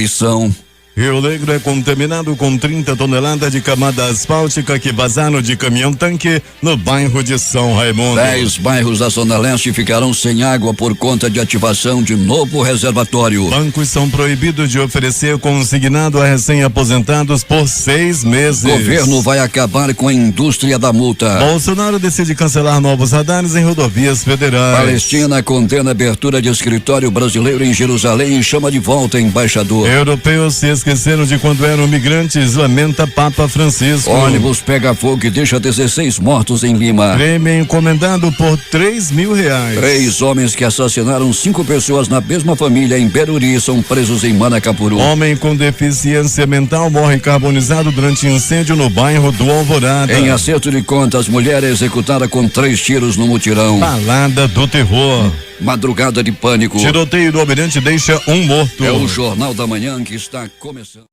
poluição. Rio Negro é contaminado com 30 toneladas de camada asfáltica que vazaram de caminhão-tanque no bairro de São Raimundo. 10 bairros da Zona Leste ficarão sem água por conta de ativação de novo reservatório. Bancos são proibidos de oferecer consignado a recém-aposentados por 6 meses. Governo vai acabar com a indústria da multa. Bolsonaro decide cancelar novos radares em rodovias federais. Palestina condena a abertura de escritório brasileiro em Jerusalém e chama de volta embaixador. Europeus se esqueceram de quando eram migrantes, lamenta Papa Francisco. Ônibus pega fogo e deixa 16 mortos em Lima. Prêmio encomendado por R$3.000. 3 homens que assassinaram 5 pessoas na mesma família em Beruri são presos em Manacapuru. Homem com deficiência mental morre carbonizado durante incêndio no bairro do Alvorada. Em acerto de contas, mulher é executada com 3 tiros no mutirão. Balada do terror. Madrugada de pânico. Tiroteio do Almirante deixa um morto. É o Jornal da Manhã que está começando.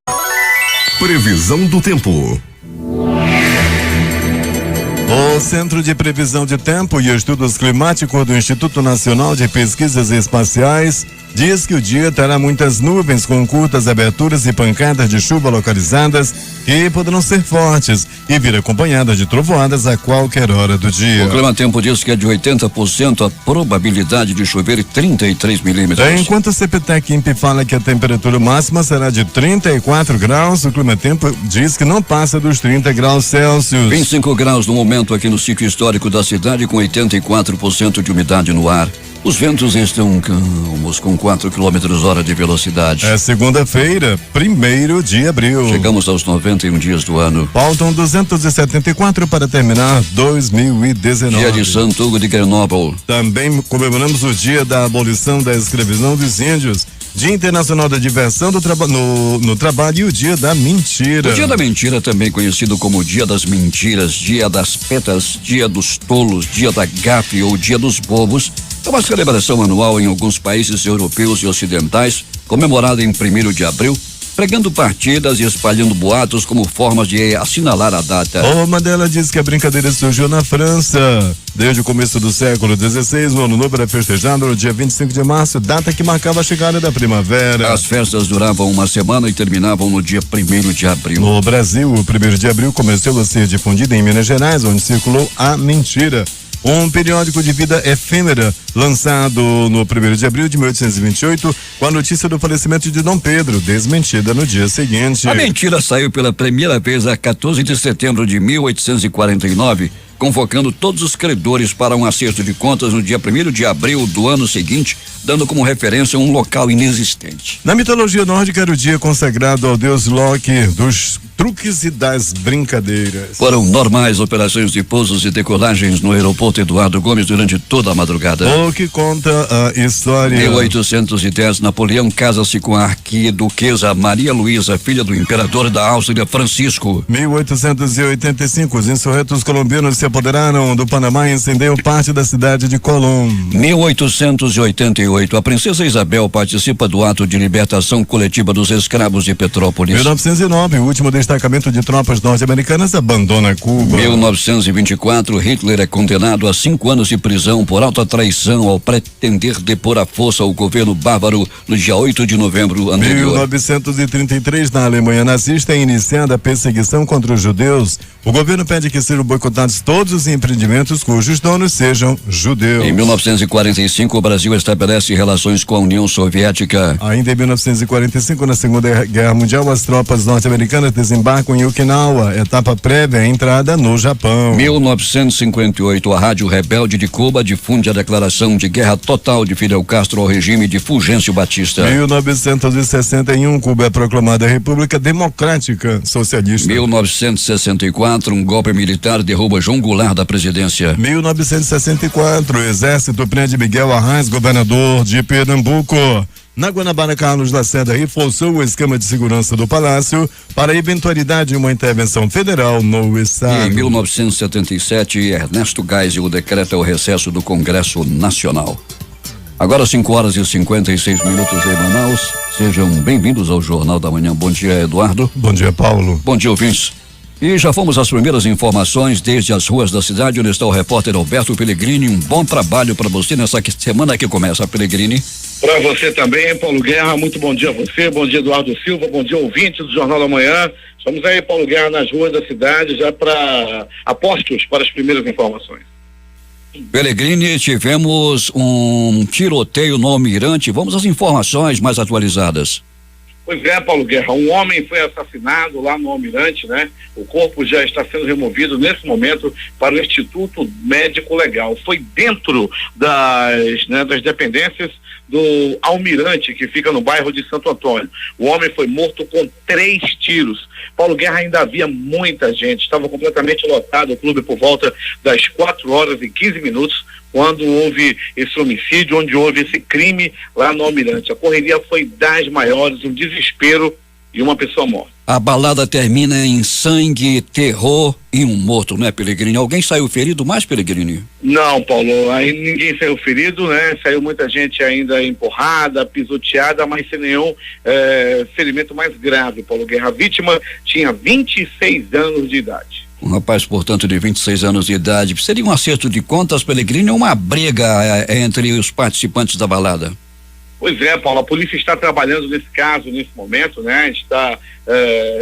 Previsão do tempo. O Centro de Previsão de Tempo e Estudos Climáticos do Instituto Nacional de Pesquisas Espaciais diz que o dia terá muitas nuvens com curtas aberturas e pancadas de chuva localizadas que poderão ser fortes e vir acompanhadas de trovoadas a qualquer hora do dia. O Climatempo diz que é de 80% a probabilidade de chover e 33 milímetros. Enquanto o CPTEC INPE fala que a temperatura máxima será de 34 graus, o Climatempo diz que não passa dos 30 graus Celsius. 25 graus no momento aqui no sítio histórico da cidade com 84% de umidade no ar. Os ventos estão calmos com 4 km/h de velocidade. É segunda-feira, 1º de abril. Chegamos aos 91 dias do ano. Faltam 274 para terminar 2019. Dia de Santo Hugo de Grenoble. Também comemoramos o dia da abolição da escravidão dos índios. Dia Internacional da Diversão no Trabalho e o Dia da Mentira. O Dia da Mentira, também conhecido como Dia das Mentiras, Dia das Petas, Dia dos Tolos, Dia da Gafe ou Dia dos Bobos, é uma celebração anual em alguns países europeus e ocidentais, comemorada em 1º de abril, pregando partidas e espalhando boatos como formas de assinalar a data. O Mandela diz que a brincadeira surgiu na França. Desde o começo do século XVI, o Ano Novo era festejado no dia 25 de março, data que marcava a chegada da primavera. As festas duravam uma semana e terminavam no dia 1º de abril. No Brasil, o 1º de abril começou a ser difundido em Minas Gerais, onde circulou a mentira. Um periódico de vida efêmera, lançado no 1º de abril de 1828, com a notícia do falecimento de Dom Pedro, desmentida no dia seguinte. A mentira saiu pela primeira vez a 14 de setembro de 1849, convocando todos os credores para um acerto de contas no dia 1º de abril do ano seguinte, dando como referência um local inexistente. Na mitologia nórdica era o dia consagrado ao deus Loki, dos truques e das brincadeiras. Foram normais operações de pousos e decolagens no aeroporto Eduardo Gomes durante toda a madrugada. O que conta a história. 1810, Napoleão casa-se com a arquiduquesa Maria Luísa, filha do imperador da Áustria, Francisco. 1885, os insurretos colombianos se apoderaram do Panamá e incendiam parte da cidade de Colón. 1888, a princesa Isabel participa do ato de libertação coletiva dos escravos de Petrópolis. 1909, o último destacamento de tropas norte-americanas abandona Cuba. 1924, Hitler é condenado a 5 anos de prisão por alta traição ao pretender depor à força o governo bávaro no dia 8 de novembro anterior. 1933, na Alemanha nazista, é iniciada a perseguição contra os judeus. O governo pede que sejam boicotados todos os empreendimentos cujos donos sejam judeus. Em 1945, o Brasil estabelece relações com a União Soviética. Ainda em 1945, na Segunda Guerra Mundial, as tropas norte-americanas desembarcam em Okinawa, etapa prévia à entrada no Japão. 1958, a Rádio Rebelde de Cuba difunde a declaração de guerra total de Fidel Castro ao regime de Fulgêncio Batista. 1961, Cuba é proclamada República Democrática Socialista. 1964, um golpe militar derruba João Goulart da presidência. 1964, o Exército prende Miguel Arraes, governador de Pernambuco. Na Guanabara, Carlos Lacerda reforçou o esquema de segurança do Palácio para a eventualidade de uma intervenção federal no estado. E em 1977, Ernesto Geisel decreta o recesso do Congresso Nacional. Agora 5h56 em Manaus. Sejam bem-vindos ao Jornal da Manhã. Bom dia, Eduardo. Bom dia, Paulo. Bom dia, ouvintes. E já fomos às primeiras informações desde as ruas da cidade, onde está o repórter Alberto Pellegrini. Um bom trabalho para você nessa semana que começa, Pellegrini. Para você também, Paulo Guerra, muito bom dia a você, bom dia Eduardo Silva, bom dia ouvinte do Jornal da Manhã. Estamos aí, Paulo Guerra, nas ruas da cidade, já para apostos para as primeiras informações. Pellegrini, tivemos um tiroteio no Almirante. Vamos às informações mais atualizadas. Pois é, Paulo Guerra, um homem foi assassinado lá no Almirante, né? O corpo já está sendo removido nesse momento para o Instituto Médico Legal. Foi dentro das dependências do Almirante, que fica no bairro de Santo Antônio. O homem foi morto com 3 tiros. Paulo Guerra, ainda havia muita gente, estava completamente lotado o clube por volta das 4h15, quando houve esse homicídio, onde houve esse crime lá no Almirante. A correria foi das maiores, um desespero e uma pessoa morta. A balada termina em sangue, terror e um morto, né, Pellegrini? Alguém saiu ferido mais, Pellegrini? Não, Paulo, aí ninguém saiu ferido, né? Saiu muita gente ainda empurrada, pisoteada, mas sem nenhum ferimento mais grave, Paulo Guerra. A vítima tinha 26 anos de idade. Um rapaz, portanto, de 26 anos de idade. Seria um acerto de contas, Pellegrini, ou uma briga entre os participantes da balada? Pois é, Paulo, a polícia está trabalhando nesse caso, nesse momento, né? Está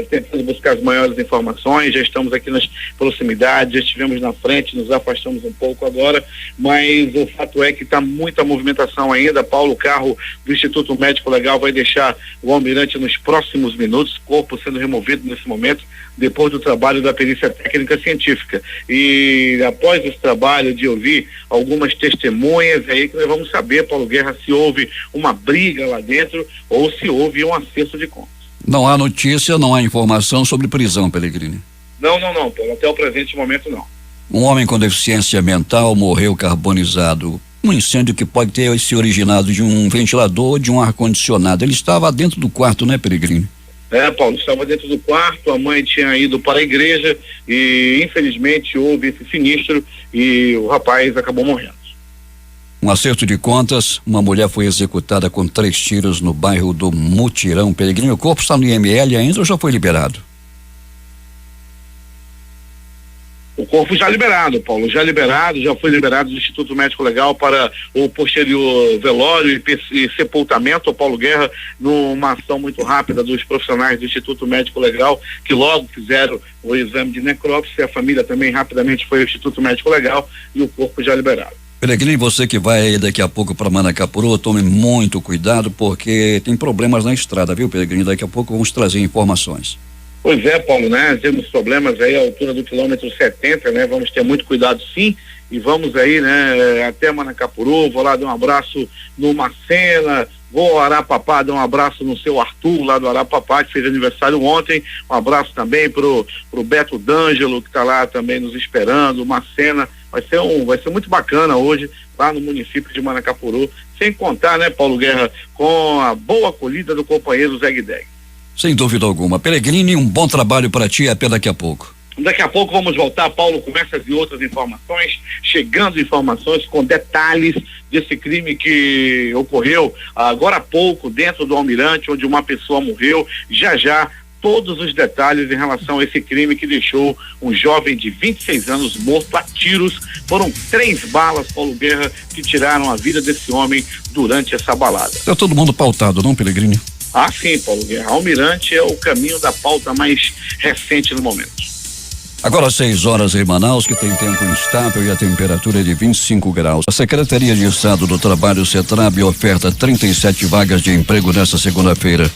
tentando buscar as maiores informações, já estamos aqui nas proximidades, já estivemos na frente, nos afastamos um pouco agora, mas o fato é que está muita movimentação ainda, Paulo. O carro do Instituto Médico Legal vai deixar o Almirante nos próximos minutos, corpo sendo removido nesse momento, depois do trabalho da perícia técnica científica. E após esse trabalho de ouvir algumas testemunhas, é aí que nós vamos saber, Paulo Guerra, se houve uma briga lá dentro ou se houve um acerto de contas. Não há notícia, não há informação sobre prisão, Pellegrini? Não, Paulo, até o presente momento não. Um homem com deficiência mental morreu carbonizado. Um incêndio que pode ter se originado de um ventilador ou de um ar-condicionado. Ele estava dentro do quarto, né, Pellegrini? Paulo, estava dentro do quarto, a mãe tinha ido para a igreja e infelizmente houve esse sinistro e o rapaz acabou morrendo. Um acerto de contas, uma mulher foi executada com 3 tiros no bairro do Mutirão, Pellegrini. O corpo está no IML ainda ou já foi liberado? O corpo já liberado, Paulo, já foi liberado do Instituto Médico Legal para o posterior velório e sepultamento, Paulo Guerra, numa ação muito rápida dos profissionais do Instituto Médico Legal, que logo fizeram o exame de necrópsia. A família também rapidamente foi ao Instituto Médico Legal e o corpo já liberado. Pellegrini, você que vai daqui a pouco para Manacapuru, tome muito cuidado porque tem problemas na estrada, viu, Pellegrini? Daqui a pouco vamos trazer informações. Pois é, Paulo, né? Temos problemas aí à altura do quilômetro 70, né? Vamos ter muito cuidado, sim, e vamos aí, né? Até Manacapuru, vou lá dar um abraço no Macena, vou ao Arapapá, dar um abraço no seu Arthur, lá do Arapapá, que fez aniversário ontem. Um abraço também pro Beto D'Angelo, que está lá também nos esperando, Macena. Vai ser muito bacana hoje lá no município de Manacapuru, sem contar, né, Paulo Guerra, com a boa acolhida do companheiro Zeg Deg. Sem dúvida alguma. Pellegrini, um bom trabalho para ti, até daqui a pouco. Daqui a pouco vamos voltar, Paulo, com essas e outras informações, chegando informações com detalhes desse crime que ocorreu agora há pouco dentro do Almirante, onde uma pessoa morreu. Já todos os detalhes em relação a esse crime que deixou um jovem de 26 anos morto a tiros. Foram 3 balas, Paulo Guerra, que tiraram a vida desse homem durante essa balada. Está todo mundo pautado, não, Pellegrini? Ah, sim, Paulo Guerra. Almirante é o caminho da pauta mais recente no momento. Agora 6 horas em Manaus, que tem tempo instável e a temperatura é de 25 graus. A Secretaria de Estado do Trabalho, CETRAB, oferta 37 vagas de emprego nesta segunda-feira.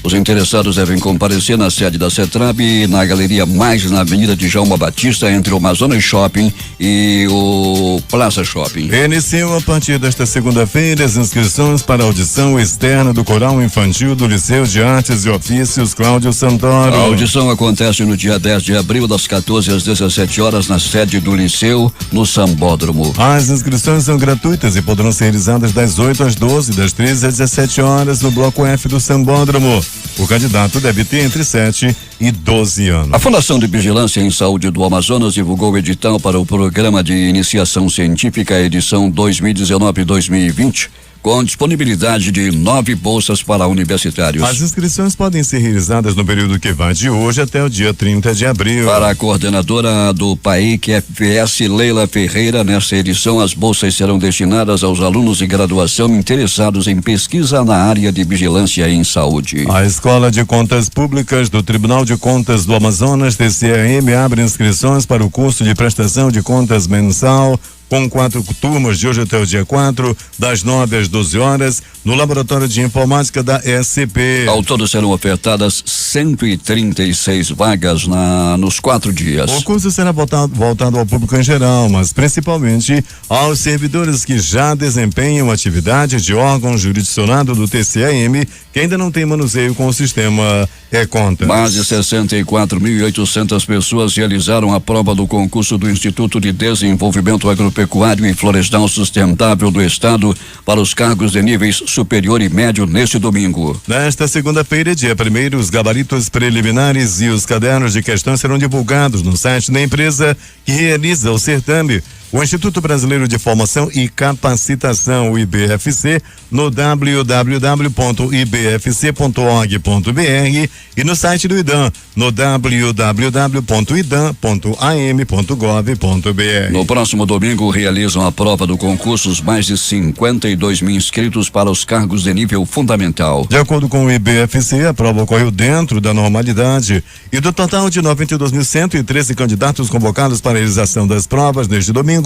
Os interessados devem comparecer na sede da CETRAB e na Galeria Mais, na Avenida de Djalma Batista, entre o Amazonas Shopping e o Plaza Shopping. Iniciam a partir desta segunda-feira as inscrições para a audição externa do Coral Infantil do Liceu de Artes e Ofícios Cláudio Santoro. A audição acontece no dia 10 de abril, das 14 às 17 horas, na sede do Liceu, no Sambódromo. As inscrições são gratuitas e poderão ser realizadas das 8 às 12, das 13 às 17 horas, no Bloco F do Sambódromo. O candidato deve ter entre 7 e 12 anos. A Fundação de Vigilância em Saúde do Amazonas divulgou o edital para o Programa de Iniciação Científica, edição 2019-2020, com disponibilidade de 9 bolsas para universitários. As inscrições podem ser realizadas no período que vai de hoje até o dia 30 de abril. Para a coordenadora do PAIC FPS, Leila Ferreira, nesta edição as bolsas serão destinadas aos alunos de graduação interessados em pesquisa na área de vigilância em saúde. A Escola de Contas Públicas do Tribunal de Contas do Amazonas, TCAM, abre inscrições para o curso de prestação de contas mensal, com 4 turmas de hoje até o dia 4, das 9 às 12 horas, no Laboratório de Informática da SCP. Ao todo serão ofertadas 136 vagas nos 4 dias. O curso será voltado ao público em geral, mas principalmente aos servidores que já desempenham atividades de órgão jurisdicionado do TCAM, que ainda não tem manuseio com o sistema e-contas. Mais de 64.800 pessoas realizaram a prova do concurso do Instituto de Desenvolvimento Agropecuário e Florestal Sustentável do Estado para os cargos de níveis superior e médio neste domingo. Nesta segunda-feira, dia 1º, os gabaritos preliminares e os cadernos de questões serão divulgados no site da empresa que realiza o certame, o Instituto Brasileiro de Formação e Capacitação, o IBFC, no www.ibfc.org.br e no site do IDAM, no www.idam.am.gov.br. No próximo domingo realizam a prova do concurso os mais de 52 mil inscritos para os cargos de nível fundamental. De acordo com o IBFC, a prova ocorreu dentro da normalidade e do total de 92.113 candidatos convocados para a realização das provas neste domingo,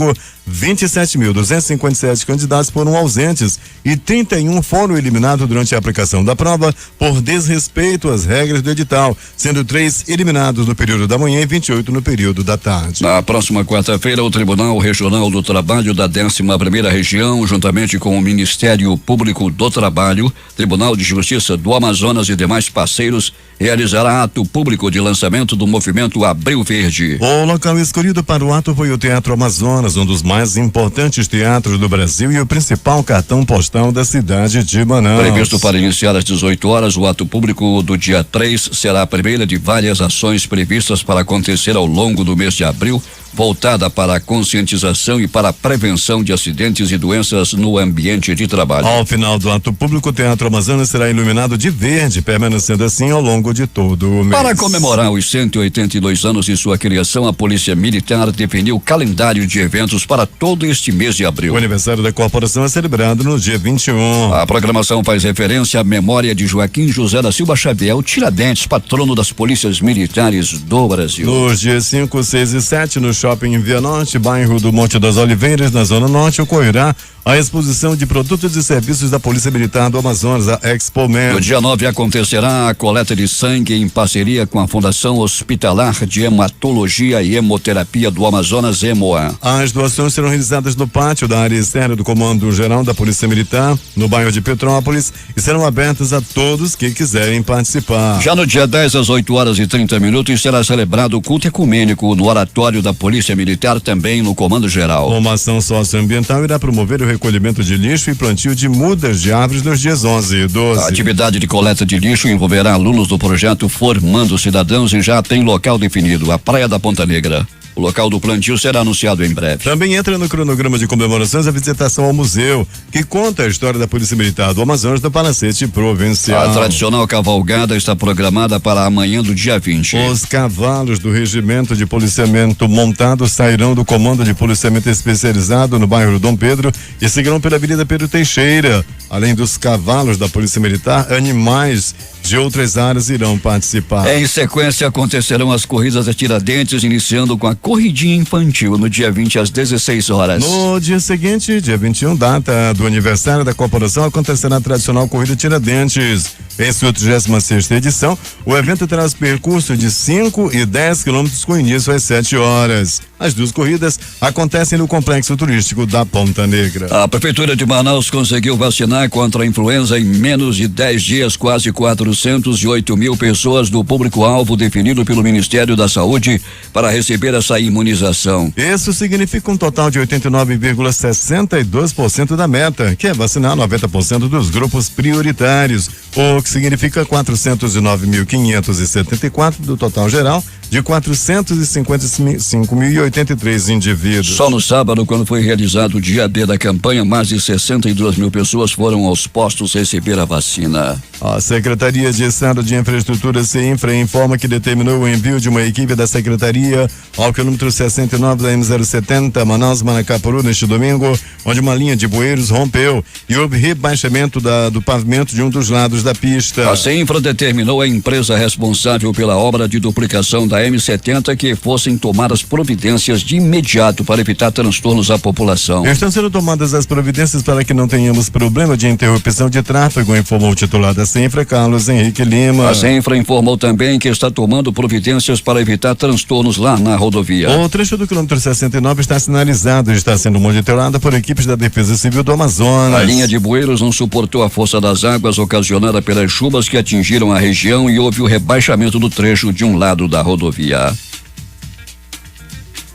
27.257 candidatos foram ausentes e 31 foram eliminados durante a aplicação da prova por desrespeito às regras do edital, sendo 3 eliminados no período da manhã e 28 no período da tarde. Na próxima quarta-feira, o Tribunal Regional do Trabalho da 11ª Região, juntamente com o Ministério Público do Trabalho, Tribunal de Justiça do Amazonas e demais parceiros, realizará ato público de lançamento do movimento Abril Verde. O local escolhido para o ato foi o Teatro Amazonas, um dos mais importantes teatros do Brasil e o principal cartão postal da cidade de Manaus. Previsto para iniciar às 18 horas, o ato público do dia 3 será a primeira de várias ações previstas para acontecer ao longo do mês de abril, voltada para a conscientização e para a prevenção de acidentes e doenças no ambiente de trabalho. Ao final do ato público, o Teatro Amazonas será iluminado de verde, permanecendo assim ao longo de todo o mês. Para comemorar os 182 anos de sua criação, a Polícia Militar definiu o calendário de eventos para todo este mês de abril. O aniversário da corporação é celebrado no dia 21. A programação faz referência à memória de Joaquim José da Silva Xavier, o Tiradentes, patrono das polícias militares do Brasil. Nos dias 5, 6 e 7, no Shopping Via Norte, bairro do Monte das Oliveiras, na Zona Norte, ocorrerá a exposição de produtos e serviços da Polícia Militar do Amazonas, a Expomed. No dia 9 acontecerá a coleta de sangue em parceria com a Fundação Hospitalar de Hematologia e Hemoterapia do Amazonas, EMOA. As doações serão realizadas no pátio da área externa do Comando Geral da Polícia Militar, no bairro de Petrópolis, e serão abertas a todos que quiserem participar. Já no dia 10, às 8h30, será celebrado o culto ecumênico no oratório da Polícia Militar, também no Comando Geral. Uma ação socioambiental irá promover o recolhimento de lixo e plantio de mudas de árvores nos dias 11 e 12. A atividade de coleta de lixo envolverá alunos do projeto Formando Cidadãos e já tem local definido, a Praia da Ponta Negra. O local do plantio será anunciado em breve. Também entra no cronograma de comemorações a visitação ao museu, que conta a história da Polícia Militar do Amazonas do Palacete Provincial. A tradicional cavalgada está programada para amanhã do dia 20. Os cavalos do Regimento de Policiamento Montado sairão do Comando de Policiamento Especializado no bairro Dom Pedro e seguirão pela Avenida Pedro Teixeira. Além dos cavalos da Polícia Militar, animais de outras áreas irão participar. Em sequência, acontecerão as corridas a Tiradentes, iniciando com a corridinha infantil no dia 20 às 16 horas. No dia seguinte, dia 21, data do aniversário da corporação, acontecerá a tradicional corrida Tiradentes. Em sua 36ª edição, o evento terá os percursos de 5 e 10 quilômetros com início às 7 horas. As duas corridas acontecem no complexo turístico da Ponta Negra. A Prefeitura de Manaus conseguiu vacinar contra a influenza em menos de 10 dias, quase 408 mil pessoas do público-alvo definido pelo Ministério da Saúde para receber essa imunização. Isso significa um total de 89,62% da meta, que é vacinar 90% dos grupos prioritários, o que significa 409.574 do total geral de 455.083 indivíduos. Só no sábado, quando foi realizado o dia B da campanha, mais de 62 mil pessoas foram aos postos receber a vacina. A Secretaria de Estado de Infraestrutura, CINFRA, informa que determinou o envio de uma equipe da Secretaria ao quilômetro 69 da M070, Manaus-Manacapuru, neste domingo, onde uma linha de bueiros rompeu e houve rebaixamento do pavimento de um dos lados da pista. A CINFRA determinou a empresa responsável pela obra de duplicação da M70 que fossem tomadas providências de imediato para evitar transtornos à população. Estão sendo tomadas as providências para que não tenhamos problema de interrupção de tráfego, informou o titular da CINFRA, Carlos Henrique Lima. A CINFRA informou também que está tomando providências para evitar transtornos lá na rodovia. O trecho do quilômetro 69 está sinalizado e está sendo monitorado por equipes da Defesa Civil do Amazonas. A linha de bueiros não suportou a força das águas ocasionada pelas chuvas que atingiram a região e houve o rebaixamento do trecho de um lado da rodovia.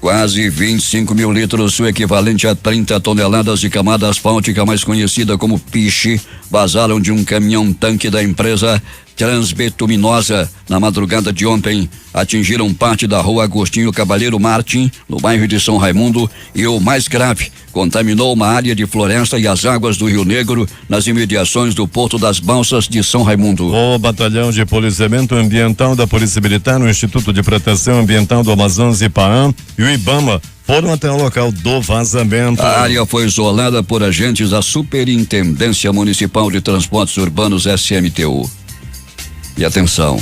Quase 25 mil litros, o equivalente a 30 toneladas de camada asfáltica, mais conhecida como piche, vazaram de um caminhão-tanque da empresa Transbetuminosa na madrugada de ontem. Atingiram parte da rua Agostinho Cavalheiro Martim, no bairro de São Raimundo, e o mais grave, contaminou uma área de floresta e as águas do Rio Negro nas imediações do Porto das Balsas de São Raimundo. O Batalhão de Policiamento Ambiental da Polícia Militar, no Instituto de Proteção Ambiental do Amazonas, IPAAM, e o IBAMA foram até o local do vazamento. A área foi isolada por agentes da Superintendência Municipal de Transportes Urbanos, SMTU. E atenção,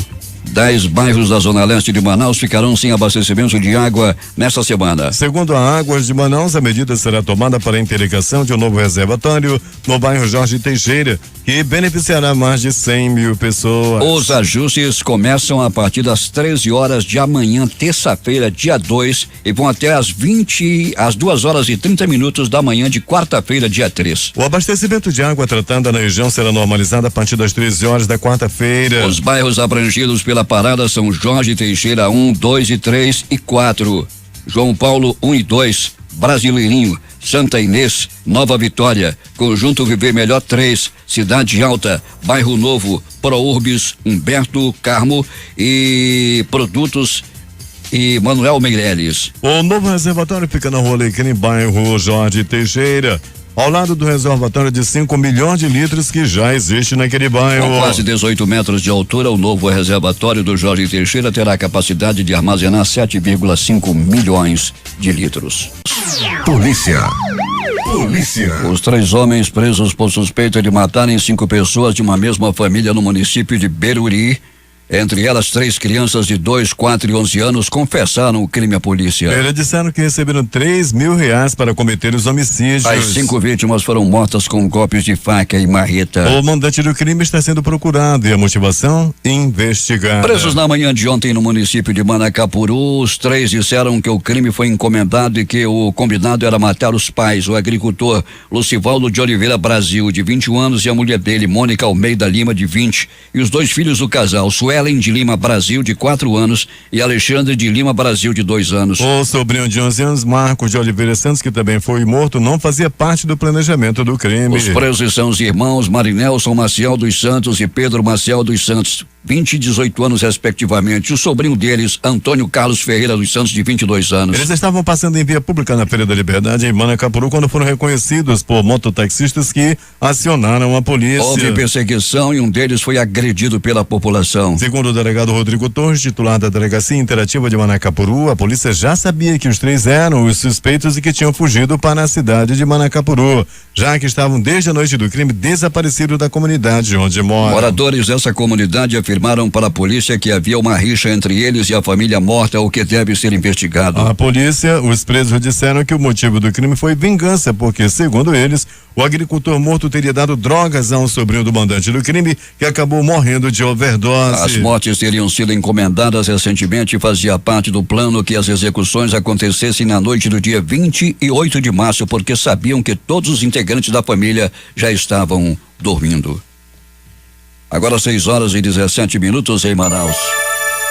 10 bairros da Zona Leste de Manaus ficarão sem abastecimento de água nesta semana. Segundo a Águas de Manaus, a medida será tomada para a interligação de um novo reservatório no bairro Jorge Teixeira, que beneficiará mais de 100 mil pessoas. Os ajustes começam a partir das 13 horas de amanhã, terça-feira, dia 2, e vão até às 2 horas e 30 minutos da manhã de quarta-feira, dia 3. O abastecimento de água tratada na região será normalizado a partir das 13 horas da quarta-feira. Os bairros abrangidos pela parada são Jorge Teixeira 1, 2 e 3 e 4, João Paulo 1 e 2, Brasileirinho, Santa Inês, Nova Vitória, Conjunto Viver Melhor 3, Cidade Alta, Bairro Novo, Prourbis, Humberto Carmo e Produtos e Manuel Meireles. O novo reservatório fica na Rua Alecrim, bairro Jorge Teixeira, ao lado do reservatório de 5 milhões de litros que já existe naquele bairro. Com quase 18 metros de altura, o novo reservatório do Jorge Teixeira terá capacidade de armazenar 7,5 milhões de litros. Polícia. Os 3 homens presos por suspeita de matarem 5 pessoas de uma mesma família no município de Beruri, entre elas 3 crianças de 2, 4 e 11 anos, confessaram o crime à polícia. Eles disseram que receberam R$3.000 para cometer os homicídios. As 5 vítimas foram mortas com golpes de faca e marreta. O mandante do crime está sendo procurado e a motivação investigada. Presos na manhã de ontem no município de Manacapuru, os 3 disseram que o crime foi encomendado e que o combinado era matar os pais, o agricultor Lucivaldo de Oliveira Brasil, de 21 anos, e a mulher dele, Mônica Almeida Lima, de 20, e os 2 filhos do casal, Suelen de Lima Brasil, de 4 anos, e Alexandre de Lima Brasil, de 2 anos. O sobrinho de 11 anos, Marcos de Oliveira Santos, que também foi morto, não fazia parte do planejamento do crime. Os presos são os irmãos Marinelson Maciel dos Santos e Pedro Maciel dos Santos, 20 e 18 anos respectivamente. O sobrinho deles, Antônio Carlos Ferreira dos Santos, de 22 anos. Eles estavam passando em via pública na Feira da Liberdade, em Manacapuru, quando foram reconhecidos por mototaxistas que acionaram a polícia. Houve perseguição e um deles foi agredido pela população. Segundo o delegado Rodrigo Torres, titular da Delegacia Interativa de Manacapuru, a polícia já sabia que os 3 eram os suspeitos e que tinham fugido para a cidade de Manacapuru, já que estavam desde a noite do crime desaparecidos da comunidade onde moram. Moradores dessa comunidade afirmaram para a polícia que havia uma rixa entre eles e a família morta, o que deve ser investigado. A polícia, os presos disseram que o motivo do crime foi vingança, porque, segundo eles, o agricultor morto teria dado drogas a um sobrinho do mandante do crime, que acabou morrendo de overdose. As mortes teriam sido encomendadas recentemente e fazia parte do plano que as execuções acontecessem na noite do dia 28 de março, porque sabiam que todos os integrantes da família já estavam dormindo. Agora 6 horas e 17 minutos em Manaus.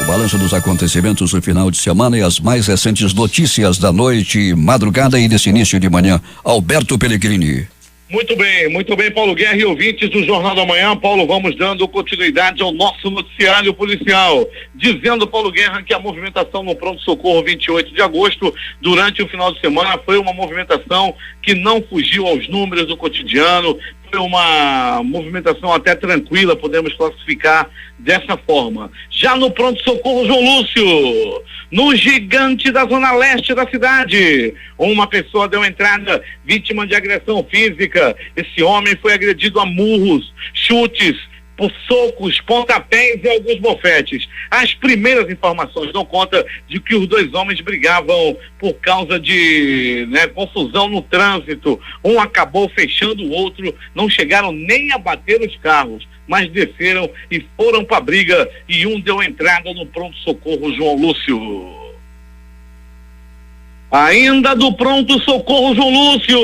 O balanço dos acontecimentos do final de semana e as mais recentes notícias da noite, madrugada e desse início de manhã. Alberto Pellegrini. Muito bem, Paulo Guerra e ouvintes do Jornal da Manhã. Paulo, vamos dando continuidade ao nosso noticiário policial, dizendo, Paulo Guerra, que a movimentação no pronto-socorro 28 de agosto, durante o final de semana, foi uma movimentação que não fugiu aos números do cotidiano, foi uma movimentação até tranquila, podemos classificar dessa forma. Já no pronto-socorro João Lúcio, no Gigante da Zona Leste da cidade, uma pessoa deu entrada vítima de agressão física. Esse homem foi agredido a murros, chutes, por socos, pontapés e alguns bofetes. As primeiras informações dão conta de que os dois homens brigavam por causa de confusão no trânsito. Um acabou fechando o outro, não chegaram nem a bater os carros, mas desceram e foram para a briga, e um deu entrada no pronto-socorro João Lúcio. Ainda do pronto-socorro João Lúcio,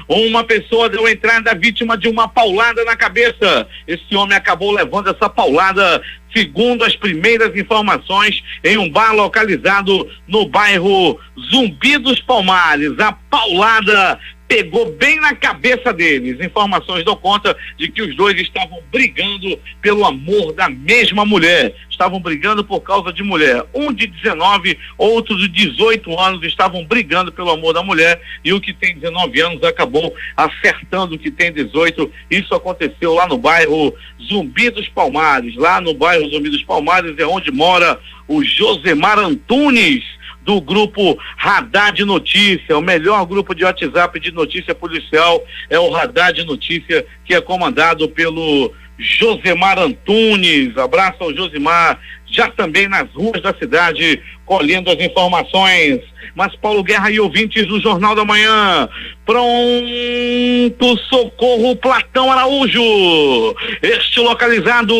uma pessoa deu entrada vítima de uma paulada na cabeça. Esse homem acabou levando essa paulada, segundo as primeiras informações, em um bar localizado no bairro Zumbi dos Palmares. A paulada pegou bem na cabeça deles. Informações dão conta de que os dois estavam brigando pelo amor da mesma mulher. Estavam brigando por causa de mulher. Um de 19, outro de 18 anos estavam brigando pelo amor da mulher, e o que tem 19 anos acabou acertando o que tem 18. Isso aconteceu lá no bairro Zumbi dos Palmares. Lá no bairro Zumbi dos Palmares é onde mora o Josemar Antunes, do grupo Radar de Notícia. O melhor grupo de WhatsApp de notícia policial é o Radar de Notícia, que é comandado pelo Josemar Antunes. Abraço ao Josemar, já também nas ruas da cidade, colhendo as informações. Mas Paulo Guerra e ouvintes do Jornal da Manhã, pronto socorro Platão Araújo, este localizado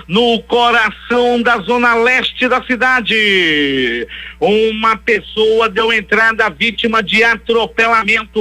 no coração da zona leste da cidade. Uma pessoa deu entrada vítima de atropelamento.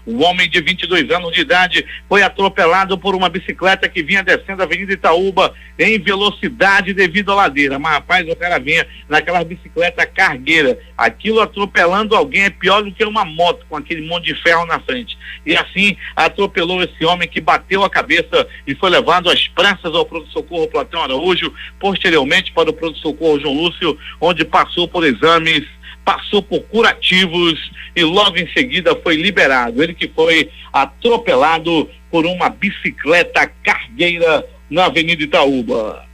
O homem de 22 anos de idade foi atropelado por uma bicicleta que vinha descendo a Avenida Itaúba em velocidade devido à ladeira. Mas rapaz, o cara vinha naquela bicicleta cargueira. Aquilo atropelando alguém é pior do que uma moto com aquele monte de ferro na frente. E assim atropelou esse homem, que bateu a cabeça e foi levado às pressas ao pronto-socorro Platão Araújo, posteriormente para o pronto-socorro João Lúcio, onde passou por exames, passou por curativos e logo em seguida foi liberado. Ele que foi atropelado por uma bicicleta cargueira na Avenida Itaúba.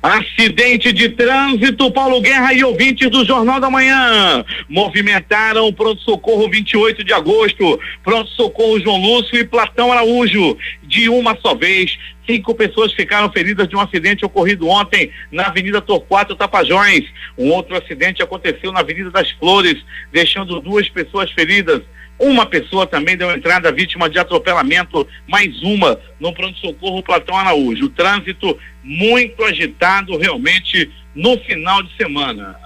Acidente de trânsito, Paulo Guerra e ouvintes do Jornal da Manhã, movimentaram o pronto-socorro 28 de agosto, pronto-socorro João Lúcio e Platão Araújo. De uma só vez, 5 pessoas ficaram feridas de um acidente ocorrido ontem na Avenida Torquato Tapajós. Um outro acidente aconteceu na Avenida das Flores, deixando 2 pessoas feridas. Uma pessoa também deu entrada vítima de atropelamento, mais uma no pronto-socorro Platão Araújo. O trânsito muito agitado realmente no final de semana.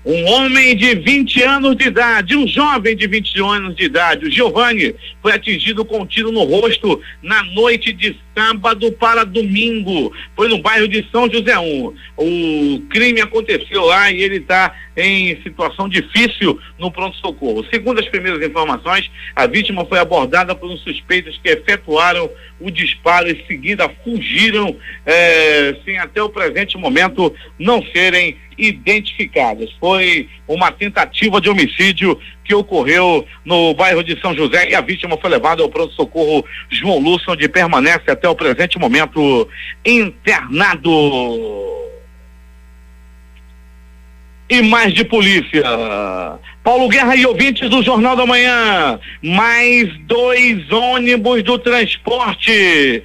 Um homem de 20 anos de idade, um jovem de 20 anos de idade, o Giovanni, foi atingido com um tiro no rosto na noite de sábado para domingo. Foi no bairro de São José 1. O crime aconteceu lá e ele está em situação difícil no pronto-socorro. Segundo as primeiras informações, a vítima foi abordada por uns suspeitos que efetuaram o disparo e em seguida fugiram, sem até o presente momento não serem identificadas. Foi uma tentativa de homicídio que ocorreu no bairro de São José e a vítima foi levada ao pronto-socorro João Lúcio, onde permanece até o presente momento internado. E mais de polícia. Paulo Guerra e ouvintes do Jornal da Manhã, mais 2 ônibus do transporte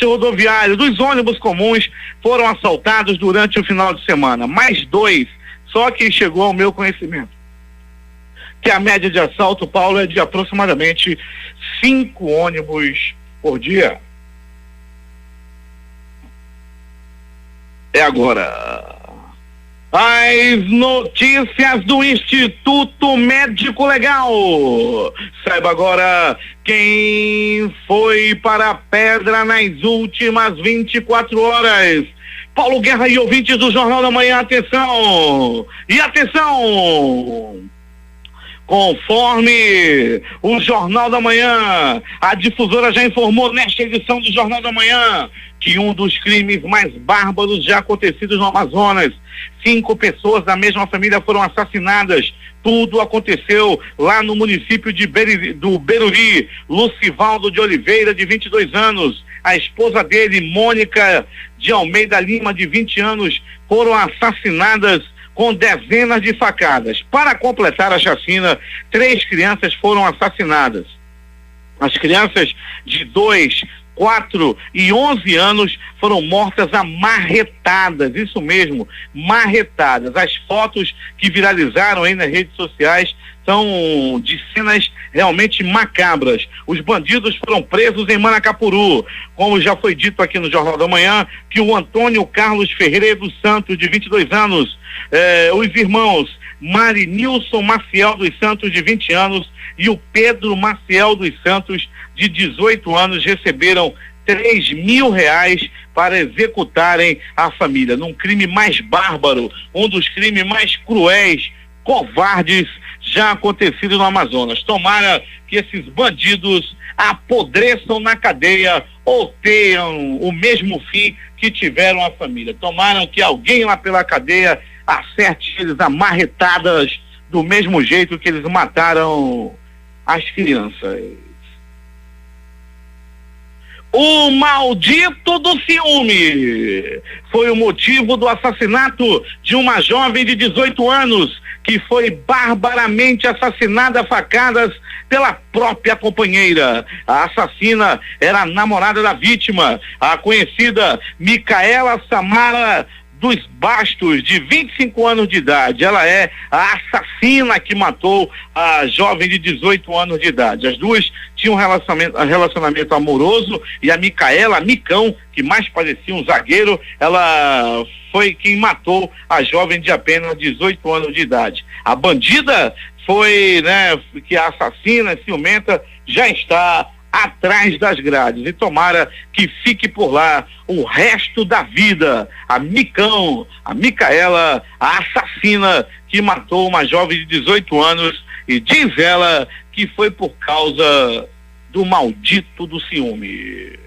rodoviário, dos ônibus comuns, foram assaltados durante o final de semana. Mais 2, só que chegou ao meu conhecimento que a média de assalto, Paulo, é de aproximadamente 5 ônibus por dia. É agora. As notícias do Instituto Médico Legal. Saiba agora quem foi para a pedra nas últimas 24 horas. Paulo Guerra e ouvintes do Jornal da Manhã, atenção! E atenção! Conforme o Jornal da Manhã, a difusora já informou nesta edição do Jornal da Manhã que um dos crimes mais bárbaros já acontecidos no Amazonas. 5 pessoas da mesma família foram assassinadas. Tudo aconteceu lá no município do Beruri. Lucivaldo de Oliveira, de 22 anos, a esposa dele, Mônica de Almeida Lima, de 20 anos, foram assassinadas com dezenas de facadas. Para completar a chacina, 3 crianças foram assassinadas. As crianças de 2, 4 e 11 anos foram mortas a marretadas, isso mesmo, marretadas. As fotos que viralizaram aí nas redes sociais são de cenas realmente macabras. Os bandidos foram presos em Manacapuru, como já foi dito aqui no Jornal da Manhã, que o Antônio Carlos Ferreira dos Santos, de 22 anos, os irmãos Marinilson Maciel dos Santos, de 20 anos, e o Pedro Maciel dos Santos, de 18 anos, receberam R$3.000 para executarem a família, num crime mais bárbaro, um dos crimes mais cruéis, covardes, já acontecido no Amazonas. Tomara que esses bandidos apodreçam na cadeia ou tenham o mesmo fim que tiveram a família. Tomara que alguém lá pela cadeia acerte eles a marretadas do mesmo jeito que eles mataram as crianças. O maldito do ciúme foi o motivo do assassinato de uma jovem de 18 anos que foi barbaramente assassinada a facadas pela própria companheira. A assassina era a namorada da vítima, a conhecida Micaela Samara dos Bastos, de 25 anos de idade. Ela é a assassina que matou a jovem de 18 anos de idade. As duas tinham um relacionamento amoroso e a Micaela, Micão, que mais parecia um zagueiro, ela foi quem matou a jovem de apenas 18 anos de idade. A bandida foi, que a assassina, ciumenta, já está atrás das grades, e tomara que fique por lá o resto da vida. A Micão, a Micaela, a assassina que matou uma jovem de 18 anos, e diz ela que foi por causa do maldito do ciúme.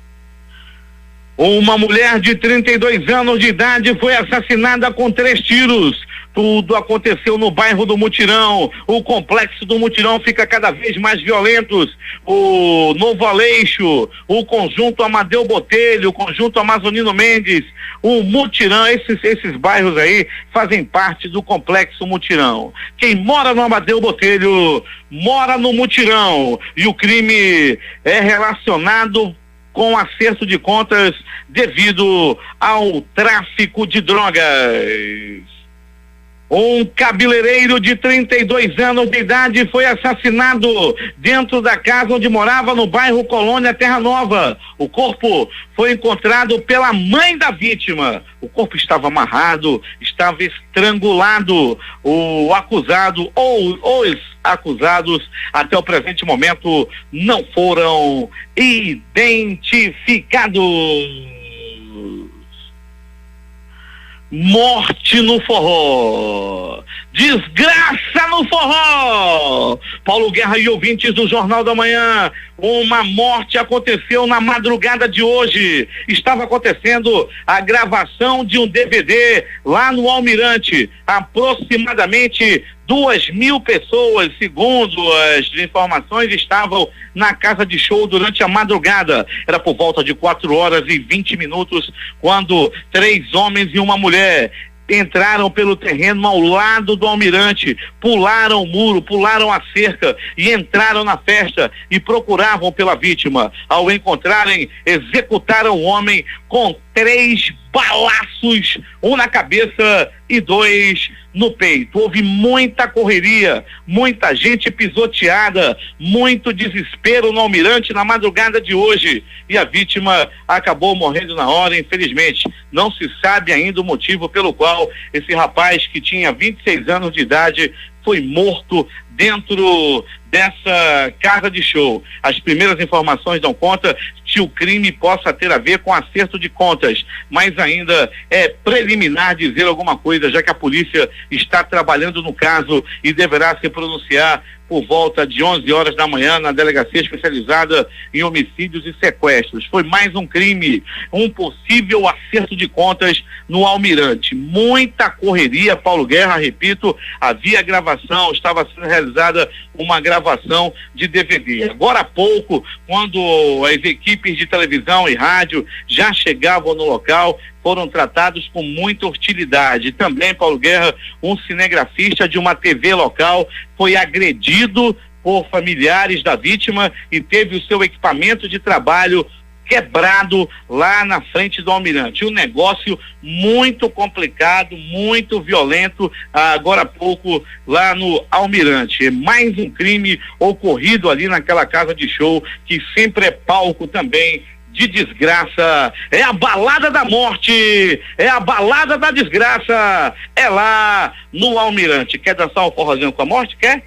Uma mulher de 32 anos de idade foi assassinada com 3 tiros. Tudo aconteceu no bairro do Mutirão. O complexo do Mutirão fica cada vez mais violento. O Novo Aleixo, o conjunto Amadeu Botelho, o conjunto Amazonino Mendes, o Mutirão, esses bairros aí fazem parte do complexo Mutirão. Quem mora no Amadeu Botelho mora no Mutirão, e o crime é relacionado com acerto de contas devido ao tráfico de drogas. Um cabeleireiro de 32 anos de idade foi assassinado dentro da casa onde morava no bairro Colônia Terra Nova. O corpo foi encontrado pela mãe da vítima. O corpo estava amarrado, estava estrangulado. O acusado ou os acusados até o presente momento não foram identificados. Morte no forró, desgraça no forró. Paulo Guerra e ouvintes do Jornal da Manhã, uma morte aconteceu na madrugada de hoje. Estava acontecendo a gravação de um DVD lá no Almirante. Aproximadamente 2.000 pessoas, segundo as informações, estavam na casa de show durante a madrugada. Era por volta de 4h20 quando 3 homens e uma mulher entraram pelo terreno ao lado do Almirante, pularam o muro, pularam a cerca e entraram na festa e procuravam pela vítima. Ao encontrarem, executaram o homem com 3 balaços, um na cabeça e 2 no peito. Houve muita correria, muita gente pisoteada, muito desespero no Almirante na madrugada de hoje, e a vítima acabou morrendo na hora, infelizmente. Não se sabe ainda o motivo pelo qual esse rapaz, que tinha 26 anos de idade, foi morto dentro dessa casa de show. As primeiras informações dão conta que o crime possa ter a ver com acerto de contas, mas ainda é preliminar dizer alguma coisa, já que a polícia está trabalhando no caso e deverá se pronunciar por volta de 11 horas da manhã na delegacia especializada em homicídios e sequestros. Foi mais um crime, um possível acerto de contas no Almirante. Muita correria, Paulo Guerra, repito, havia gravação, estava sendo realizada uma gravação de DVD. Agora há pouco, quando as equipes de televisão e rádio já chegavam no local, foram tratados com muita hostilidade. Também, Paulo Guerra, um cinegrafista de uma TV local foi agredido por familiares da vítima e teve o seu equipamento de trabalho quebrado lá na frente do Almirante. Um negócio muito complicado, muito violento, agora há pouco lá no Almirante. Mais um crime ocorrido ali naquela casa de show, que sempre é palco também de desgraça. É a balada da morte, é a balada da desgraça, é lá no Almirante. Quer dançar um forrozinho com a morte? Quer?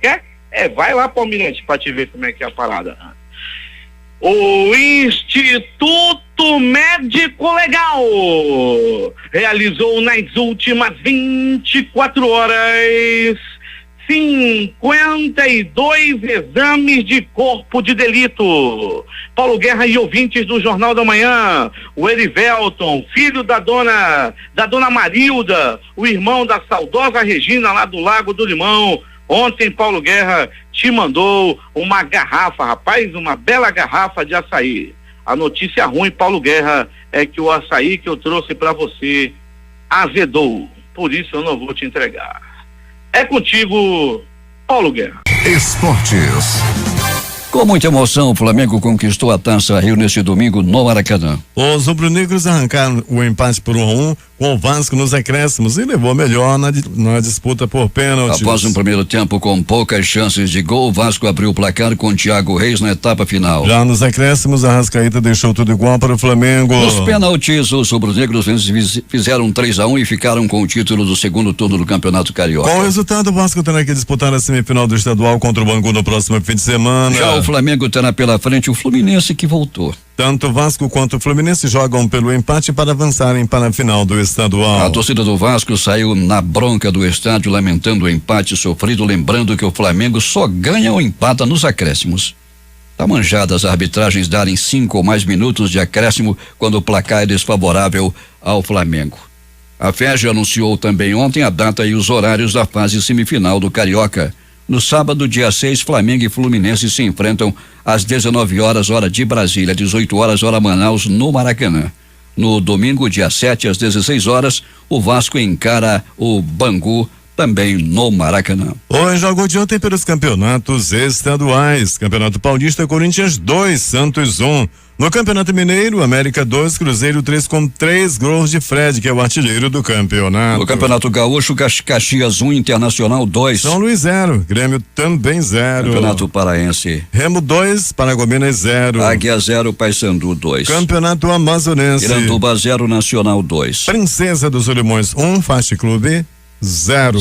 Vai lá pro Almirante pra te ver como é que é a parada. O Instituto Médico Legal realizou nas últimas 24 horas 52 exames de corpo de delito. Paulo Guerra e ouvintes do Jornal da Manhã, o Erivelton, filho da dona Marilda, o irmão da saudosa Regina lá do Lago do Limão. Ontem, Paulo Guerra te mandou uma garrafa, rapaz, uma bela garrafa de açaí. A notícia ruim, Paulo Guerra, é que o açaí que eu trouxe para você azedou. Por isso eu não vou te entregar. É contigo, Paulo Guerra. Esportes. Com muita emoção, o Flamengo conquistou a Taça Rio neste domingo no Maracanã. Os rubro-negros arrancaram o empate por 1-1 com o Vasco nos acréscimos e levou melhor na disputa por pênaltis. Após um primeiro tempo com poucas chances de gol, o Vasco abriu o placar com Thiago Reis na etapa final. Já nos acréscimos, a Arrascaeta deixou tudo igual para o Flamengo. Nos pênaltis, os rubro-negros fizeram 3-1 e ficaram com o título do segundo turno do Campeonato Carioca. Com o resultado, o Vasco terá que disputar a semifinal do estadual contra o Bangu no próximo fim de semana. Já o Flamengo terá pela frente o Fluminense, que voltou. Tanto o Vasco quanto o Fluminense jogam pelo empate para avançarem para a final do estadual. A torcida do Vasco saiu na bronca do estádio lamentando o empate sofrido, lembrando que o Flamengo só ganha ou empata nos acréscimos. Tá manjada as arbitragens darem 5 ou mais minutos de acréscimo quando o placar é desfavorável ao Flamengo. A FERJ anunciou também ontem a data e os horários da fase semifinal do Carioca. No sábado, dia 6, Flamengo e Fluminense se enfrentam às 19 horas, hora de Brasília, 18 horas, hora Manaus, no Maracanã. No domingo, dia 7, às 16 horas, o Vasco encara o Bangu, também no Maracanã. Hoje jogou de ontem pelos campeonatos estaduais. Campeonato Paulista, Corinthians 2, Santos 1. No Campeonato Mineiro, América 2, Cruzeiro 3, com 3 gols de Fred, que é o artilheiro do campeonato. No Campeonato Gaúcho, Caxias 1, Internacional 2. São Luís 0, Grêmio também 0. Campeonato Paraense. Remo 2, Paragominas 0. Águia 0, Paysandu 2. Campeonato Amazonense. Iranduba 0, Nacional 2. Princesa dos Solimões 1, Fast Clube 0.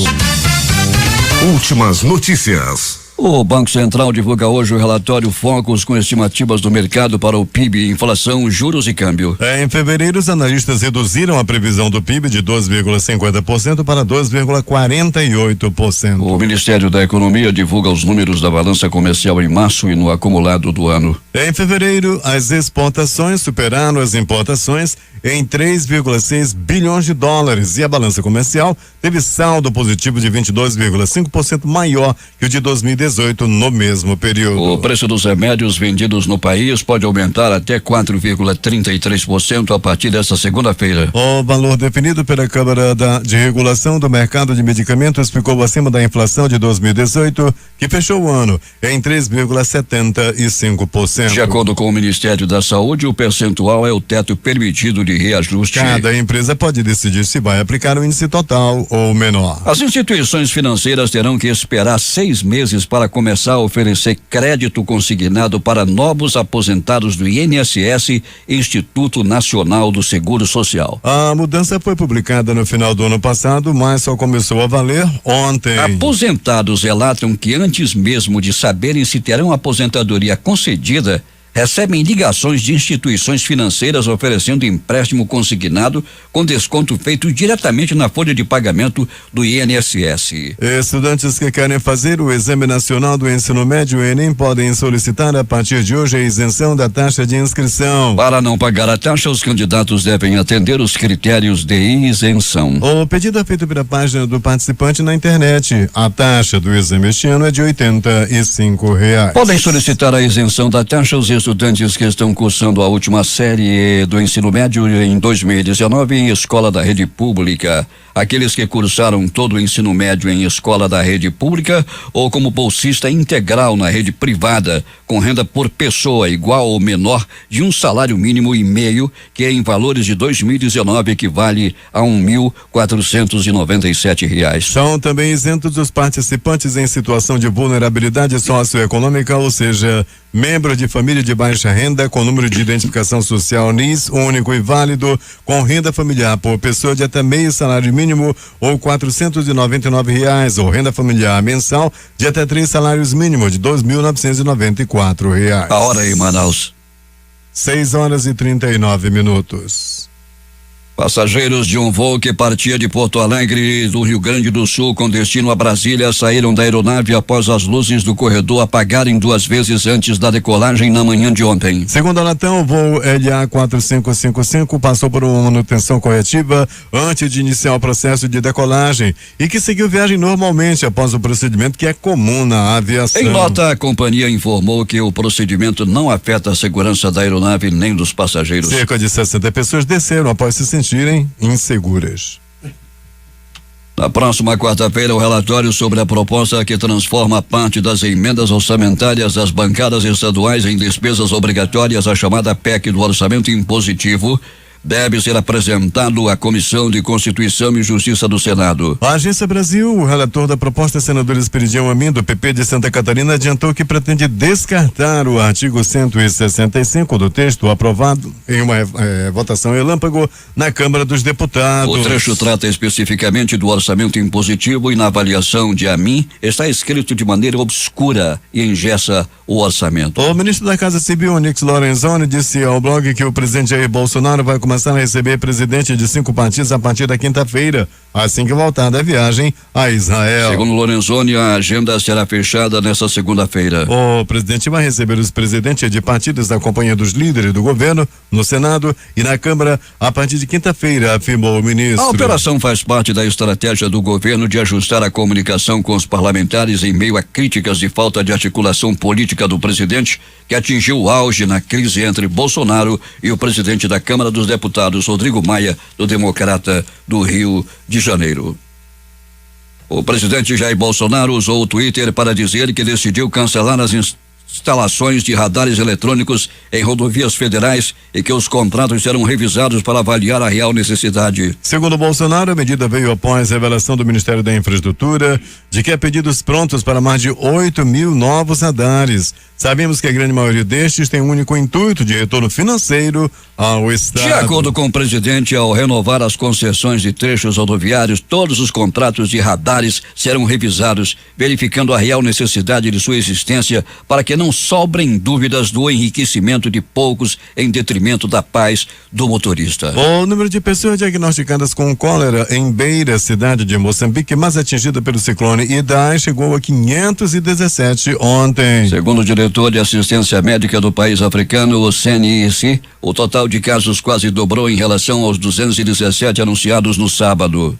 Últimas notícias. O Banco Central divulga hoje o relatório Focus com estimativas do mercado para o PIB, inflação, juros e câmbio. Em fevereiro, os analistas reduziram a previsão do PIB de 2,50% para 2,48%. O Ministério da Economia divulga os números da balança comercial em março e no acumulado do ano. Em fevereiro, as exportações superaram as importações em 3,6 bilhões de dólares e a balança comercial teve saldo positivo de 22,5% maior que o de 2018 no mesmo período. O preço dos remédios vendidos no país pode aumentar até 4,33% a partir desta segunda-feira. O valor definido pela Câmara de Regulação do Mercado de Medicamentos ficou acima da inflação de 2018, que fechou o ano em 3,75%. De acordo com o Ministério da Saúde, o percentual é o teto permitido de reajuste. Cada empresa pode decidir se vai aplicar o índice total ou menor. As instituições financeiras terão que esperar 6 meses para começar a oferecer crédito consignado para novos aposentados do INSS, Instituto Nacional do Seguro Social. A mudança foi publicada no final do ano passado, mas só começou a valer ontem. Aposentados relatam que antes mesmo de saberem se terão aposentadoria concedida, recebem ligações de instituições financeiras oferecendo empréstimo consignado com desconto feito diretamente na folha de pagamento do INSS. Estudantes que querem fazer o Exame Nacional do Ensino Médio (ENEM) podem solicitar a partir de hoje a isenção da taxa de inscrição. Para não pagar a taxa, os candidatos devem atender os critérios de isenção. O pedido é feito pela página do participante na internet. A taxa do exame este ano é de R$85. Podem solicitar a isenção da taxa os estudantes que estão cursando a última série do ensino médio em 2019 em escola da rede pública, aqueles que cursaram todo o ensino médio em escola da rede pública ou como bolsista integral na rede privada, com renda por pessoa igual ou menor de um salário mínimo e meio, que em valores de 2019 equivale a R$1.497. São também isentos os participantes em situação de vulnerabilidade socioeconômica, ou seja, membro de família de baixa renda com número de identificação social NIS único e válido, com renda familiar por pessoa de até meio salário mínimo ou R$499, ou renda familiar mensal de até 3 salários mínimos de R$2.994. A hora em Manaus. 6h39. Passageiros de um voo que partia de Porto Alegre, do Rio Grande do Sul, com destino a Brasília, saíram da aeronave após as luzes do corredor apagarem 2 vezes antes da decolagem na manhã de ontem. Segundo a Latam, o voo LA 4555 passou por uma manutenção corretiva antes de iniciar o processo de decolagem e que seguiu viagem normalmente após o procedimento que é comum na aviação. Em nota, a companhia informou que o procedimento não afeta a segurança da aeronave nem dos passageiros. Cerca de 60 pessoas desceram após se sentirem inseguras. Na próxima quarta-feira, o relatório sobre a proposta que transforma parte das emendas orçamentárias das bancadas estaduais em despesas obrigatórias, a chamada PEC do orçamento impositivo, deve ser apresentado à Comissão de Constituição e Justiça do Senado. A Agência Brasil, o relator da proposta, senador Esperidião Amin, do PP de Santa Catarina, adiantou que pretende descartar o artigo 165 do texto aprovado em uma votação relâmpago na Câmara dos Deputados. O trecho trata especificamente do orçamento impositivo e, na avaliação de Amin, está escrito de maneira obscura e engessa o orçamento. O ministro da Casa Civil, Onyx Lorenzoni, disse ao blog que o presidente Jair Bolsonaro vai começar a receber presidente de 5 partidos a partir da quinta-feira, assim que voltar da viagem a Israel. Segundo Lorenzoni, a agenda será fechada nesta segunda-feira. O presidente vai receber os presidentes de partidos da companhia dos líderes do governo no Senado e na Câmara a partir de quinta-feira, afirmou o ministro. A operação faz parte da estratégia do governo de ajustar a comunicação com os parlamentares em meio a críticas de falta de articulação política do presidente, que atingiu o auge na crise entre Bolsonaro e o presidente da Câmara dos Deputados, Rodrigo Maia, do Democrata do Rio de Janeiro. O presidente Jair Bolsonaro usou o Twitter para dizer que decidiu cancelar as instalações de radares eletrônicos em rodovias federais e que os contratos serão revisados para avaliar a real necessidade. Segundo Bolsonaro, a medida veio após a revelação do Ministério da Infraestrutura de que há pedidos prontos para mais de 8.000 novos radares. Sabemos que a grande maioria destes tem um único intuito de retorno financeiro ao Estado. De acordo com o presidente, ao renovar as concessões de trechos rodoviários, todos os contratos de radares serão revisados, verificando a real necessidade de sua existência para que não sobrem dúvidas do enriquecimento de poucos em detrimento da paz do motorista. O número de pessoas diagnosticadas com cólera em Beira, cidade de Moçambique, mais atingida pelo ciclone Idai, chegou a 517 ontem. Segundo o diretor de assistência médica do país africano, o CNIC, o total de casos quase dobrou em relação aos 217 anunciados no sábado.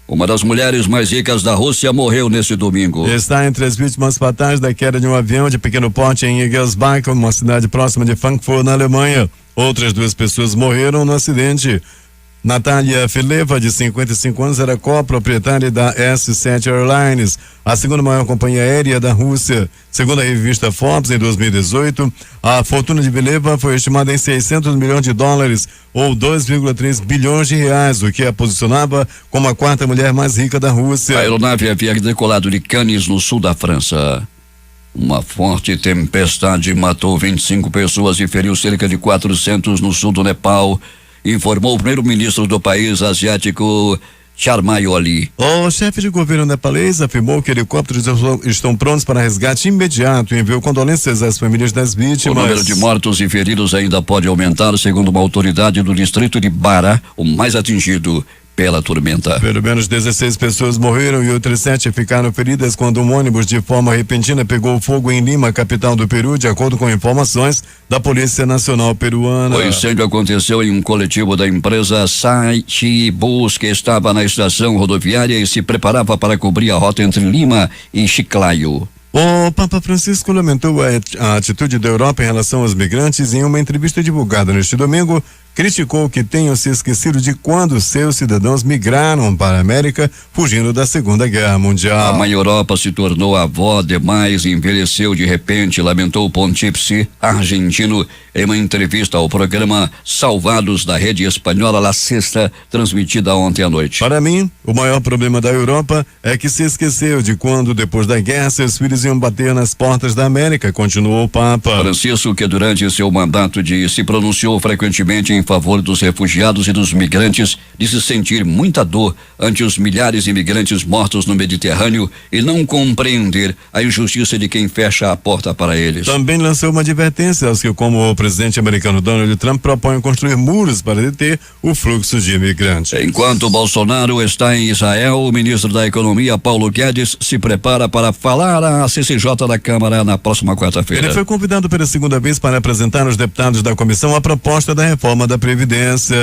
Uma das mulheres mais ricas da Rússia morreu neste domingo. Está entre as vítimas fatais da queda de um avião de pequeno porte em Egelsbach, uma cidade próxima de Frankfurt, na Alemanha. Outras 2 pessoas morreram no acidente. Natália Fileva, de 55 anos, era coproprietária da S7 Airlines, a segunda maior companhia aérea da Rússia. Segundo a revista Forbes, em 2018, a fortuna de Fileva foi estimada em $600 milhões, ou 2,3 bilhões de reais, o que a posicionava como a 4ª mulher mais rica da Rússia. A aeronave havia decolado de Cannes, no sul da França. Uma forte tempestade matou 25 pessoas e feriu cerca de 400 no sul do Nepal, informou o primeiro-ministro do país asiático, Sharmayoli. O chefe de governo nepalês afirmou que helicópteros estão prontos para resgate imediato e enviou condolências às famílias das vítimas. O número de mortos e feridos ainda pode aumentar, segundo uma autoridade do distrito de Bara, o mais atingido pela tormenta. Pelo menos 16 pessoas morreram e outras 7 ficaram feridas quando um ônibus de forma repentina pegou fogo em Lima, capital do Peru, de acordo com informações da Polícia Nacional Peruana. O incêndio aconteceu em um coletivo da empresa Saichi Bus, que estava na estação rodoviária e se preparava para cobrir a rota entre Lima e Chiclayo. O Papa Francisco lamentou a atitude da Europa em relação aos migrantes e em uma entrevista divulgada neste domingo. Criticou que tenham se esquecido de quando seus cidadãos migraram para a América fugindo da Segunda Guerra Mundial. A mãe Europa se tornou avó demais e envelheceu de repente, lamentou o pontífice argentino em uma entrevista ao programa Salvados da rede espanhola La Sexta, transmitida ontem à noite. Para mim, o maior problema da Europa é que se esqueceu de quando, depois da guerra, seus filhos iam bater nas portas da América, continuou o Papa. Francisco, que durante seu mandato se pronunciou frequentemente em favor dos refugiados e dos migrantes, disse sentir muita dor ante os milhares de imigrantes mortos no Mediterrâneo e não compreender a injustiça de quem fecha a porta para eles. Também lançou uma advertência aos que, como o presidente americano Donald Trump, propõem construir muros para deter o fluxo de imigrantes. Enquanto Bolsonaro está em Israel, o ministro da Economia, Paulo Guedes, se prepara para falar à CCJ da Câmara na próxima quarta-feira. Ele foi convidado pela segunda vez para apresentar aos deputados da comissão a proposta da reforma da Previdência.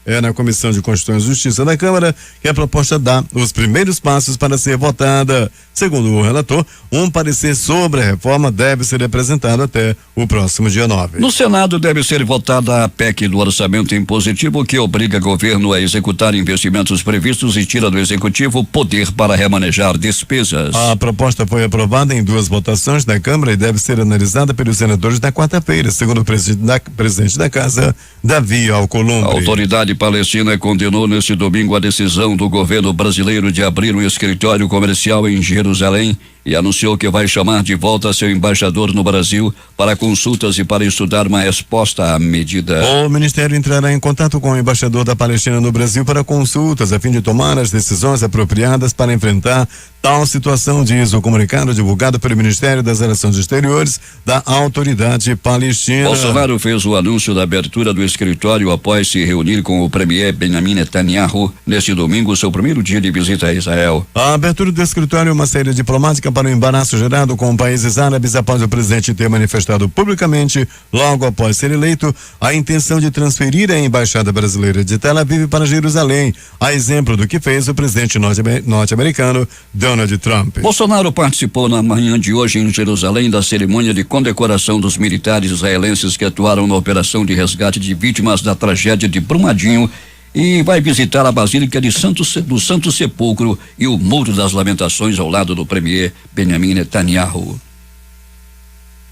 É na Comissão de Constituição e Justiça da Câmara que a proposta dá os primeiros passos para ser votada. Segundo o relator, um parecer sobre a reforma deve ser apresentado até o próximo dia 9. No Senado deve ser votada a PEC do orçamento impositivo, que obriga o governo a executar investimentos previstos e tira do executivo poder para remanejar despesas. A proposta foi aprovada em 2 votações da Câmara e deve ser analisada pelos senadores na quarta-feira, segundo o presidente da Casa, Davi Alcolumbre. A autoridade palestina condenou neste domingo a decisão do governo brasileiro de abrir um escritório comercial em Jerusalém e anunciou que vai chamar de volta seu embaixador no Brasil para consultas e para estudar uma resposta à medida. O Ministério entrará em contato com o embaixador da Palestina no Brasil para consultas, a fim de tomar as decisões apropriadas para enfrentar tal situação, diz o comunicado divulgado pelo Ministério das Relações Exteriores da Autoridade Palestina. Bolsonaro fez o anúncio da abertura do escritório após se reunir com o premier Benjamin Netanyahu neste domingo, seu primeiro dia de visita a Israel. A abertura do escritório é uma série diplomática para o embaraço gerado com países árabes após o presidente ter manifestado publicamente, logo após ser eleito, a intenção de transferir a embaixada brasileira de Tel Aviv para Jerusalém, a exemplo do que fez o presidente norte-americano Donald Trump. Bolsonaro participou na manhã de hoje em Jerusalém da cerimônia de condecoração dos militares israelenses que atuaram na operação de resgate de vítimas da tragédia de Brumadinho e vai visitar a Basílica do Santo Sepulcro e o Muro das Lamentações ao lado do premier Benjamin Netanyahu.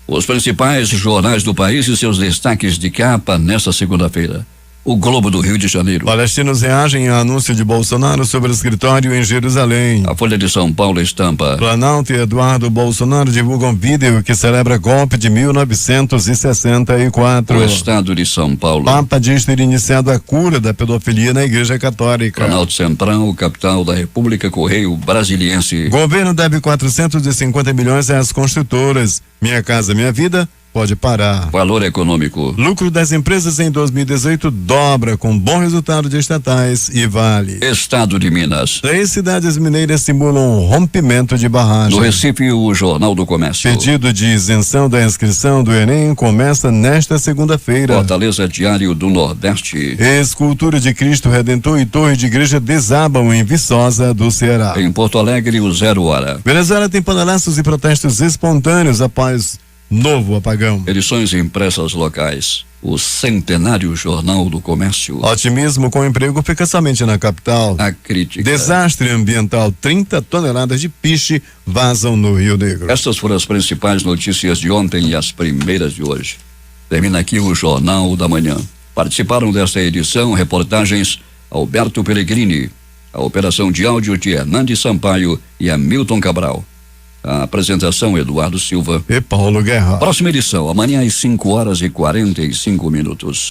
Os principais jornais do país e seus destaques de capa nesta segunda-feira. O Globo do Rio de Janeiro. Palestinos reagem ao anúncio de Bolsonaro sobre o escritório em Jerusalém. A Folha de São Paulo estampa. Planalto e Eduardo Bolsonaro divulgam vídeo que celebra golpe de 1964. O Estado de São Paulo. Papa diz ter iniciado a cura da pedofilia na Igreja Católica. Planalto Central, capital da República, Correio Brasiliense. Governo deve 450 milhões às construtoras. Minha Casa Minha Vida pode parar. Valor econômico. Lucro das empresas em 2018 dobra com bom resultado de estatais e Vale. Estado de Minas. 3 cidades mineiras simulam rompimento de barragem. No Recife, o Jornal do Comércio. Pedido de isenção da inscrição do Enem começa nesta segunda-feira. Fortaleza, Diário do Nordeste. Escultura de Cristo Redentor e torre de igreja desabam em Viçosa do Ceará. Em Porto Alegre, o 0 hora. Venezuela tem panelaços e protestos espontâneos após novo apagão. Edições impressas locais. O Centenário Jornal do Comércio. Otimismo com emprego fica somente na capital. A crítica. Desastre ambiental, 30 toneladas de piche vazam no Rio Negro. Estas foram as principais notícias de ontem e as primeiras de hoje. Termina aqui o Jornal da Manhã. Participaram desta edição reportagens Alberto Pellegrini, a operação de áudio de Hernandes Sampaio e Hamilton Cabral. A apresentação Eduardo Silva e Paulo Guerra. Próxima edição, amanhã às 5h45.